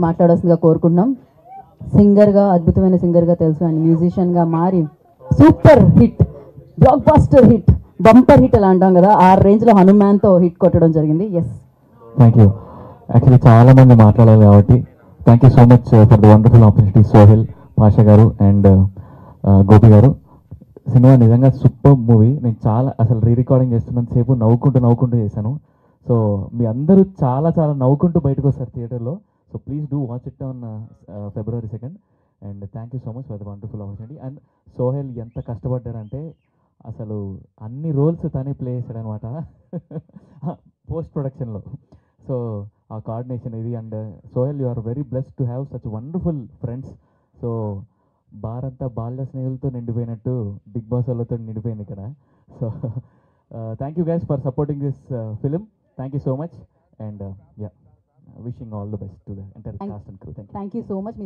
మాట్లాడాల్సిందిగా కోరుకుంటున్నాం. సింగర్గా, అద్భుతమైన సింగర్గా తెలుసు, అండ్ మ్యూజిషియన్గా మారి super hit, blockbuster hit, bumper hit అలా అంటాం కదా, ఆ రేంజ్లో హనుమాన్తో హిట్ కొట్టడం జరిగింది. Yes, thank you. యాక్చువల్లీ చాలా మంది మాట్లాడాలి కాబట్టి thank you so much for the wonderful opportunity Sohel, Pasha గారు అండ్ గోపి గారు. సినిమా నిజంగా సూపర్ మూవీ. నేను చాలా అసలు రికార్డింగ్ చేస్తున్నంత సేపు నవ్వుకుంటూ చేశాను. సో మీ అందరూ చాలా చాలా నవ్వుకుంటూ బయటకు వస్తారు థియేటర్లో. So please do watch it on February 2nd. And thank you so much for the wonderful opportunity. And Sohel ఎంత కష్టపడ్డాడంటే అసలు అన్ని రోల్స్ తనే ప్లే చేశాడనమాట పోస్ట్ ప్రొడక్షన్లో. సో ఆ కోఆర్డినేషన్ ఇది. And Sohel, you are very blessed to have such wonderful friends. So బారంతా బాల్య స్నేహితులతో నిండిపోయినట్టు బిగ్ బాస్ వాళ్ళతో నిండిపోయింది ఇక్కడ. So thank you guys for supporting this film. Thank you so much. And yeah, wishing all the best to the entire cast and crew. Thank you so much.